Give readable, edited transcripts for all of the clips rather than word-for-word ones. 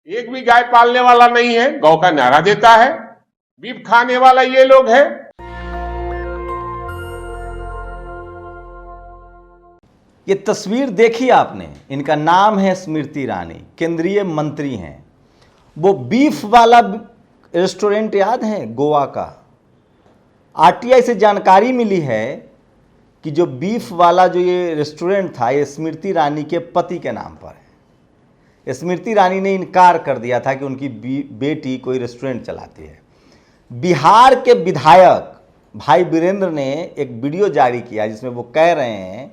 एक भी गाय पालने वाला नहीं है, गौ का नारा देता है। बीफ खाने वाला ये लोग है। ये तस्वीर देखी आपने, इनका नाम है स्मृति ईरानी, केंद्रीय मंत्री हैं। वो बीफ वाला रेस्टोरेंट याद है गोवा का, आरटीआई से जानकारी मिली है कि जो बीफ वाला जो ये रेस्टोरेंट था ये स्मृति ईरानी के पति के नाम पर है। स्मृति ईरानी ने इनकार कर दिया था कि उनकी बेटी कोई रेस्टोरेंट चलाती है। बिहार के विधायक भाई वीरेंद्र ने एक वीडियो जारी किया जिसमें वो कह रहे हैं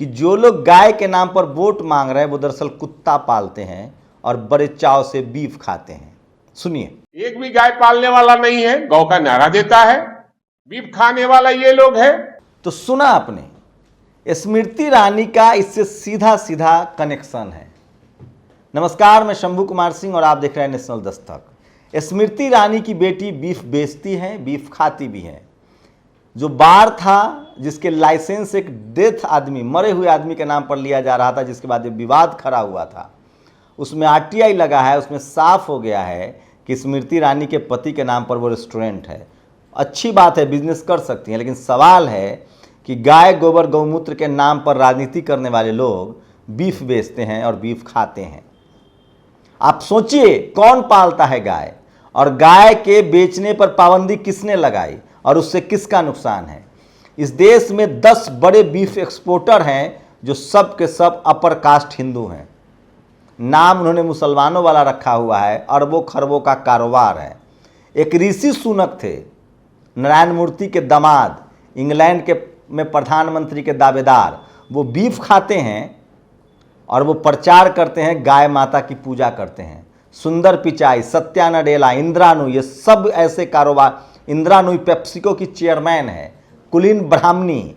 कि जो लोग गाय के नाम पर वोट मांग रहे हैं वो दरअसल कुत्ता पालते हैं और बड़े चाव से बीफ खाते हैं। सुनिए। एक भी गाय पालने वाला नहीं है, गौ का नारा देता है। बीफ खाने वाला ये लोग है। तो सुना आपने, स्मृति ईरानी का इससे सीधा सीधा कनेक्शन है। नमस्कार, मैं शंभू कुमार सिंह और आप देख रहे हैं नेशनल दस्तक। स्मृति ईरानी की बेटी बीफ बेचती है, बीफ खाती भी है। जो बार था जिसके लाइसेंस एक डेथ आदमी, मरे हुए आदमी के नाम पर लिया जा रहा था, जिसके बाद ये विवाद खड़ा हुआ था, उसमें आरटीआई लगा है। उसमें साफ हो गया है कि स्मृति ईरानी के पति के नाम पर वो रेस्टोरेंट है। अच्छी बात है, बिजनेस कर सकती हैं, लेकिन सवाल है कि गाय गोबर गौमूत्र के नाम पर राजनीति करने वाले लोग बीफ बेचते हैं और बीफ खाते हैं। आप सोचिए, कौन पालता है गाय, और गाय के बेचने पर पाबंदी किसने लगाई और उससे किसका नुकसान है। इस देश में 10 बड़े बीफ एक्सपोर्टर हैं जो सब के सब अपर कास्ट हिंदू हैं। नाम उन्होंने मुसलमानों वाला रखा हुआ है, अरबों खरबों का कारोबार है। एक ऋषि सुनक थे, नारायण मूर्ति के दामाद, इंग्लैंड के में प्रधानमंत्री के दावेदार, वो बीफ खाते हैं और वो प्रचार करते हैं, गाय माता की पूजा करते हैं। सुंदर पिचाई, सत्या नडेला, इंद्रानु, ये सब ऐसे कारोबार। इंद्रानु पेप्सिको की चेयरमैन है। कुलीन ब्राह्मणी,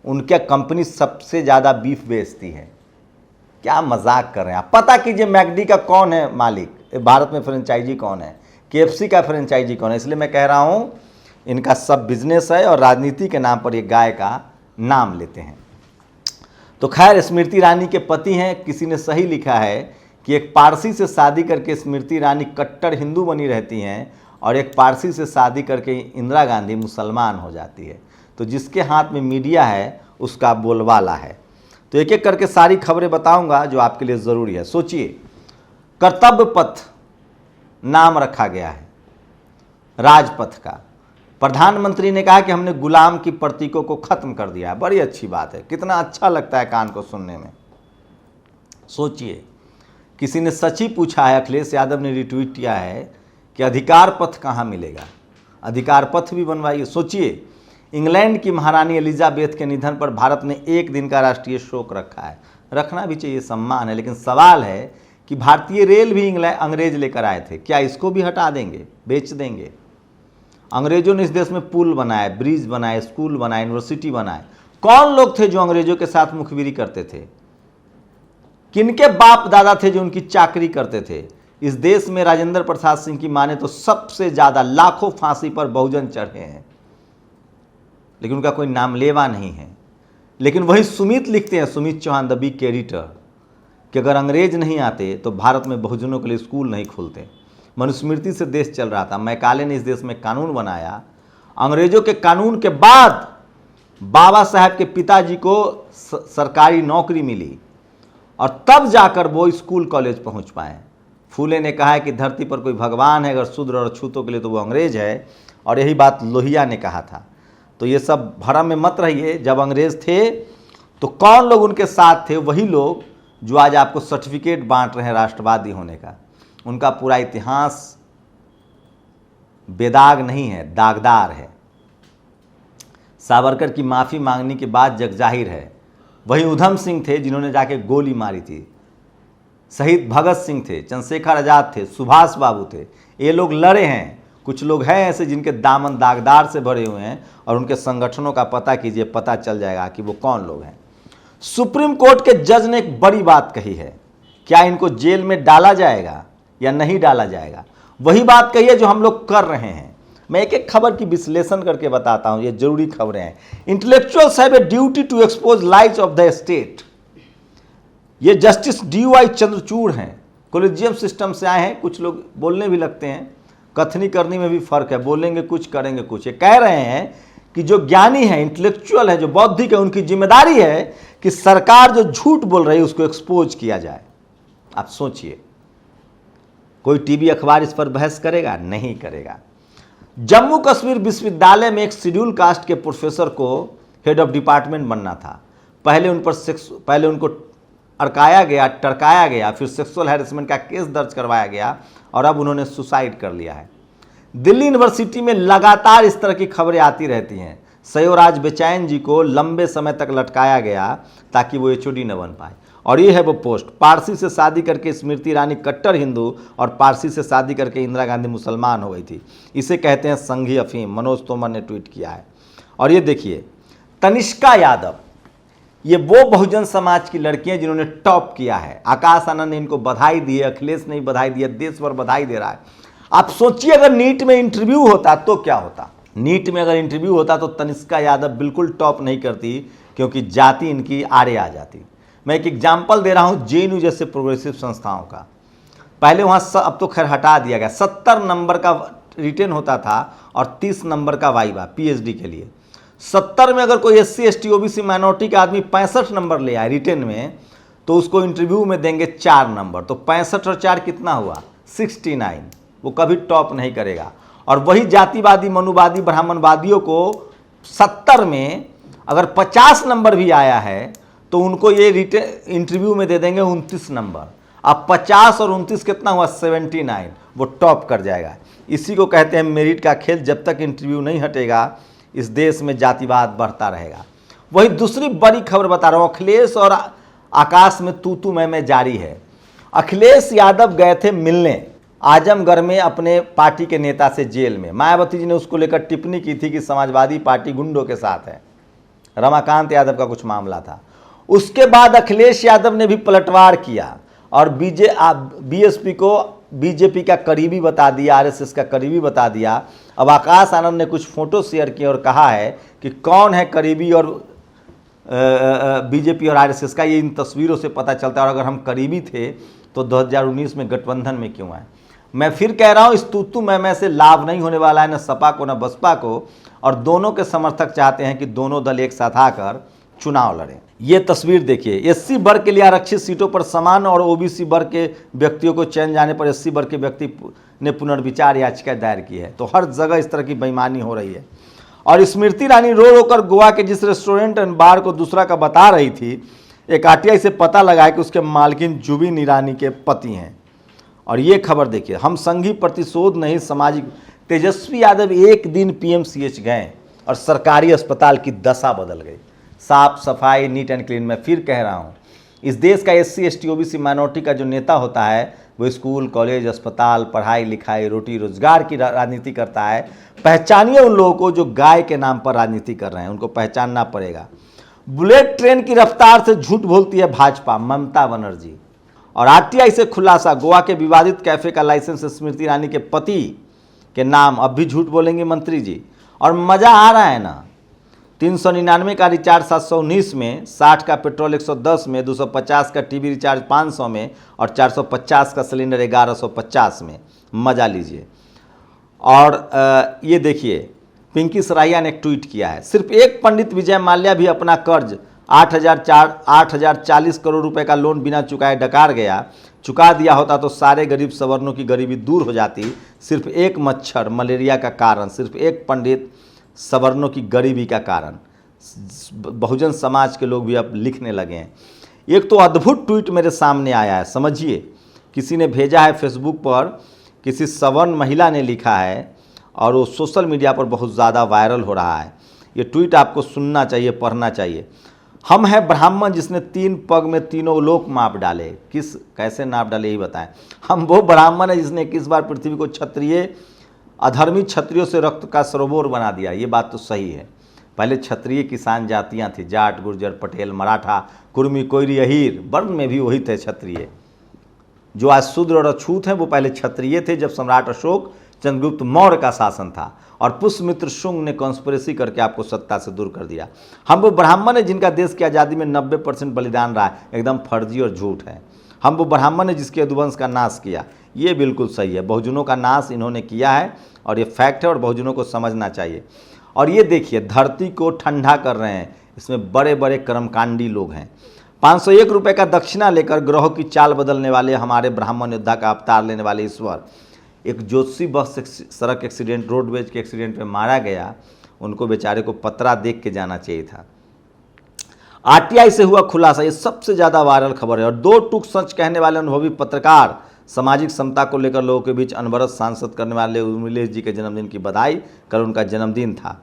उनके कंपनी सबसे ज़्यादा बीफ बेचती है। क्या मजाक कर रहे हैं आप। पता कीजिए मैकडी का कौन है मालिक, भारत में फ्रेंचाइजी कौन है, केएफसी का फ्रेंचाइजी कौन है। इसलिए मैं कह रहा हूँ इनका सब बिजनेस है और राजनीति के नाम पर ये गाय का नाम लेते हैं। तो खैर, स्मृति ईरानी के पति हैं। किसी ने सही लिखा है कि एक पारसी से शादी करके स्मृति ईरानी कट्टर हिंदू बनी रहती हैं और एक पारसी से शादी करके इंदिरा गांधी मुसलमान हो जाती है। तो जिसके हाथ में मीडिया है उसका बोलबाला है। तो एक एक करके सारी खबरें बताऊंगा जो आपके लिए ज़रूरी है। सोचिए, कर्तव्य पथ नाम रखा गया है राजपथ का। प्रधानमंत्री ने कहा कि हमने गुलाम की प्रतीकों को खत्म कर दिया है। बड़ी अच्छी बात है, कितना अच्छा लगता है कान को सुनने में। सोचिए, किसी ने सच ही पूछा है, अखिलेश यादव ने रिट्वीट किया है कि अधिकार पथ कहाँ मिलेगा, अधिकार पथ भी बनवाइए। सोचिए, इंग्लैंड की महारानी एलिजाबेथ के निधन पर भारत ने एक दिन का राष्ट्रीय शोक रखा है। रखना भी चाहिए, सम्मान है, लेकिन सवाल है कि भारतीय रेल भी अंग्रेज लेकर आए थे, क्या इसको भी हटा देंगे, बेच देंगे। अंग्रेजों ने इस देश में पुल बनाए, ब्रिज बनाए, स्कूल बनाए, यूनिवर्सिटी बनाए। कौन लोग थे जो अंग्रेजों के साथ मुखबिरी करते थे, किनके बाप दादा थे जो उनकी चाकरी करते थे। इस देश में राजेंद्र प्रसाद सिंह की माने तो सबसे ज़्यादा लाखों फांसी पर बहुजन चढ़े हैं, लेकिन उनका कोई नाम लेवा नहीं है। लेकिन वही सुमित लिखते हैं, Sumit Chauhan the big editor, कि अगर अंग्रेज नहीं आते तो भारत में बहुजनों के लिए स्कूल नहीं खुलते। मनुस्मृति से देश चल रहा था। मैकाले ने इस देश में कानून बनाया। अंग्रेजों के कानून के बाद बाबा साहब के पिताजी को सरकारी नौकरी मिली और तब जाकर वो स्कूल कॉलेज पहुंच पाए। फूले ने कहा है कि धरती पर कोई भगवान है, अगर शूद्र और अछूतों के लिए तो वो अंग्रेज है, और यही बात लोहिया ने कहा था। तो ये सब भरम में मत रहिए। जब अंग्रेज थे तो कौन लोग उनके साथ थे, वही लोग जो आज आपको सर्टिफिकेट बांट रहे हैं राष्ट्रवादी होने का। उनका पूरा इतिहास बेदाग नहीं है, दागदार है। सावरकर की माफ़ी मांगने के बाद जगजाहिर है। वही उधम सिंह थे जिन्होंने जाके गोली मारी थी। शहीद भगत सिंह थे, चंद्रशेखर आज़ाद थे, सुभाष बाबू थे। ये लोग लड़े हैं। कुछ लोग हैं ऐसे जिनके दामन दागदार से भरे हुए हैं, और उनके संगठनों का पता कीजिए, पता चल जाएगा कि वो कौन लोग हैं। सुप्रीम कोर्ट के जज ने एक बड़ी बात कही है, क्या इनको जेल में डाला जाएगा या नहीं डाला जाएगा। वही बात कही है जो हम लोग कर रहे हैं। मैं एक एक खबर की विश्लेषण करके बताता हूं, ये जरूरी खबरें हैं। Intellectuals have a duty to expose lies of the state. ये जस्टिस DY चंद्रचूड़ हैं, कोलिजियम सिस्टम से आए हैं, कुछ लोग बोलने भी लगते हैं, कथनी करनी में भी फर्क है, बोलेंगे कुछ करेंगे कुछ। ये कह रहे हैं कि जो ज्ञानी है, इंटेलेक्चुअल है, जो बौद्धिक है, उनकी जिम्मेदारी है कि सरकार जो झूठ बोल रही है उसको एक्सपोज किया जाए। आप सोचिए, कोई टीवी अखबार इस पर बहस करेगा? नहीं करेगा। जम्मू कश्मीर विश्वविद्यालय में एक शेड्यूल कास्ट के प्रोफेसर को हेड ऑफ डिपार्टमेंट बनना था। पहले उनको अड़काया गया, टरकाया गया, फिर सेक्सुअल हैरेसमेंट का केस दर्ज करवाया गया और अब उन्होंने सुसाइड कर लिया है। दिल्ली यूनिवर्सिटी में लगातार इस तरह की खबरें आती रहती हैं। सयोराज बेचैन जी को लंबे समय तक लटकाया गया ताकि वो एचओडी न बन पाए। और ये है वो पोस्ट, पारसी से शादी करके स्मृति ईरानी कट्टर हिंदू और पारसी से शादी करके इंदिरा गांधी मुसलमान हो गई थी। इसे कहते हैं संघी अफीम। मनोज तोमर ने ट्वीट किया है। और ये देखिए, तनिष्का यादव, ये वो बहुजन समाज की लड़कियां जिन्होंने टॉप किया है। आकाश आनंद ने इनको बधाई दी है, अखिलेश ने बधाई दी है, देश भर बधाई दे रहा है। आप सोचिए, अगर नीट में इंटरव्यू होता तो क्या होता? नीट में अगर इंटरव्यू होता तो तनिष्का यादव बिल्कुल टॉप नहीं करती, क्योंकि जाति इनकी आड़े आ जाती। मैं एक एग्जाम्पल दे रहा हूँ जेएनयू जैसे प्रोग्रेसिव संस्थाओं का। पहले वहाँ अब तो खैर हटा दिया गया, 70 नंबर का रिटेन होता था और 30 नंबर का वाइवा पीएचडी के लिए। 70 में अगर कोई SC ST OBC माइनॉरिटी का आदमी 65 नंबर ले आए रिटेन में, तो उसको इंटरव्यू में देंगे 4 नंबर। तो 65 और 4 कितना हुआ? 69। वो कभी टॉप नहीं करेगा। और वही जातिवादी, मनुवादी, ब्राह्मणवादियों को 70 में अगर 50 नंबर भी आया है तो उनको ये रिटेन इंटरव्यू में दे देंगे 29 नंबर। अब 50 और 29 कितना हुआ? 79। वो टॉप कर जाएगा। इसी को कहते हैं मेरिट का खेल। जब तक इंटरव्यू नहीं हटेगा, इस देश में जातिवाद बढ़ता रहेगा। वही दूसरी बड़ी खबर बता रहा हूँ, अखिलेश और आकाश में तू मैं जारी है। अखिलेश यादव गए थे मिलने आजमगढ़ में अपने पार्टी के नेता से जेल में। मायावती जी ने उसको लेकर टिप्पणी की थी कि समाजवादी पार्टी गुंडों के साथ है। रमाकांत यादव का कुछ मामला था। उसके बाद अखिलेश यादव ने भी पलटवार किया और बीएसपी को बीजेपी का करीबी बता दिया, आरएसएस का करीबी बता दिया। अब आकाश आनंद ने कुछ फोटो शेयर किए और कहा है कि कौन है करीबी और बीजेपी और आरएसएस का, ये इन तस्वीरों से पता चलता है। और अगर हम करीबी थे तो 2019 में गठबंधन में क्यों आए? मैं फिर कह रहा हूँ, इस तू मैं से लाभ नहीं होने वाला है, न सपा को न बसपा को। और दोनों के समर्थक चाहते हैं कि दोनों दल एक साथ आकर चुनाव लड़ें। ये तस्वीर देखिए, एससी वर्ग के लिए आरक्षित सीटों पर समान और ओबीसी वर्ग के व्यक्तियों को चयन जाने पर एससी वर्ग के व्यक्ति ने पुनर्विचार याचिका दायर की है। तो हर जगह इस तरह की बेईमानी हो रही है। और स्मृति ईरानी रो रोकर गोवा के जिस रेस्टोरेंट एंड बार को दूसरा का बता रही थी, एक आरटीआई से पता लगा है कि उसके मालकिन जुबिन ईरानी के पति हैं। और ये खबर देखिए, हम संघी प्रतिशोध नहीं सामाजिक। तेजस्वी यादव एक दिन पीएमसीएच गए और सरकारी अस्पताल की दशा बदल गई। साफ सफाई, नीट एंड क्लीन। मैं फिर कह रहा हूँ, इस देश का एससी एसटी ओबीसी माइनॉरिटी का जो नेता होता है वो स्कूल, कॉलेज, अस्पताल, पढ़ाई लिखाई, रोटी रोजगार की राजनीति करता है। पहचानिए उन लोगों को जो गाय के नाम पर राजनीति कर रहे हैं, उनको पहचानना पड़ेगा। बुलेट ट्रेन की रफ्तार से झूठ बोलती है भाजपा, ममता बनर्जी। और आरटीआई से खुलासा, गोवा के विवादित कैफे का लाइसेंस स्मृति ईरानी के पति के नाम। अब भी झूठ बोलेंगे मंत्री जी। और मजा आ रहा है ना, 399 का रिचार्ज 719 में, 60 का पेट्रोल 110 में, 250 का टीवी रिचार्ज 500 में और 450 का सिलेंडर 1150 में। मजा लीजिए। और ये देखिए, पिंकी सराइया ने एक ट्वीट किया है, सिर्फ एक पंडित विजय माल्या भी अपना कर्ज 8,040 करोड़ रुपए का लोन बिना चुकाए डकार गया। चुका दिया होता तो सारे गरीब सवर्णों की गरीबी दूर हो जाती। सिर्फ एक मच्छर मलेरिया का कारण, सिर्फ एक पंडित सवर्णों की गरीबी का कारण। बहुजन समाज के लोग भी अब लिखने लगे हैं। एक तो अद्भुत ट्वीट मेरे सामने आया है, समझिए। किसी ने भेजा है फेसबुक पर, किसी सवर्ण महिला ने लिखा है और वो सोशल मीडिया पर बहुत ज़्यादा वायरल हो रहा है। ये ट्वीट आपको सुनना चाहिए, पढ़ना चाहिए। हम हैं ब्राह्मण जिसने 3 पग में तीनों लोक माप डाले। कैसे नाप डाले यही बताएं। हम वो ब्राह्मण है जिसने 21 बार पृथ्वी को क्षत्रिय अधर्मी क्षत्रियों से रक्त का सरोवर बना दिया। ये बात तो सही है। पहले क्षत्रिय किसान जातियां थी, जाट, गुर्जर, पटेल, मराठा, कुर्मी, कोयरी, अहीर। वर्ण में भी वही थे क्षत्रिय। जो आज शूद्र और अछूत हैं वो पहले क्षत्रिय थे जब सम्राट अशोक चंद्रगुप्त मौर्य का शासन था और पुष्यमित्र शुंग ने कॉन्स्पिरेसी करके आपको सत्ता से दूर कर दिया। हम वो ब्राह्मण है जिनका देश की आज़ादी में 90% बलिदान रहा है। एकदम फर्जी और झूठ है। हम वो ब्राह्मण है जिसके यदुवंश का नाश किया। ये बिल्कुल सही है, बहुजनों का नाश इन्होंने किया है और ये फैक्ट है और बहुजनों को समझना चाहिए। और ये देखिए धरती को ठंडा कर रहे हैं, इसमें बड़े बड़े कर्मकांडी लोग हैं। 501 रुपये का दक्षिणा लेकर ग्रहों की चाल बदलने वाले हमारे ब्राह्मण योद्धा का अवतार लेने वाले ईश्वर, एक ज्योतिषी बस सड़क एक्सीडेंट, रोडवेज के एक्सीडेंट में मारा गया, उनको बेचारे को पतरा देख के जाना चाहिए था। आरटीआई से हुआ खुलासा, ये सबसे ज़्यादा वायरल खबर है। और 2 टूक सच कहने वाले अनुभवी पत्रकार, सामाजिक समता को लेकर लोगों के बीच अनवरत सांसद करने वाले उर्मिलेश जी के जन्मदिन की बधाई, कल उनका जन्मदिन था।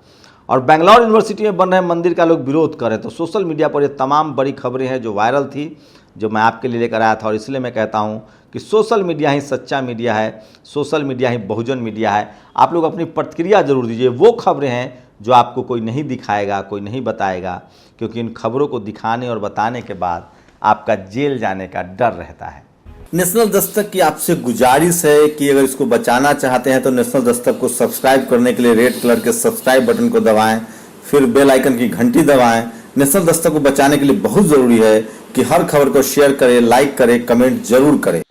और बेंगलुरु यूनिवर्सिटी में बन रहे मंदिर का लोग विरोध कर रहे हैं। तो सोशल मीडिया पर ये तमाम बड़ी खबरें हैं जो वायरल थी, जो मैं आपके लिए लेकर आया था। और इसलिए मैं कहता हूँ कि सोशल मीडिया ही सच्चा मीडिया है, सोशल मीडिया ही बहुजन मीडिया है। आप लोग अपनी प्रतिक्रिया जरूर दीजिए। वो खबरें हैं जो आपको कोई नहीं दिखाएगा, कोई नहीं बताएगा, क्योंकि इन खबरों को दिखाने और बताने के बाद आपका जेल जाने का डर रहता है। नेशनल दस्तक की आपसे गुजारिश है कि अगर इसको बचाना चाहते हैं तो नेशनल दस्तक को सब्सक्राइब करने के लिए रेड कलर के सब्सक्राइब बटन को दबाएं, फिर बेल आइकन की घंटी दबाएं। नेशनल दस्तक को बचाने के लिए बहुत जरूरी है कि हर खबर को शेयर करें, लाइक करें, कमेंट जरूर करें।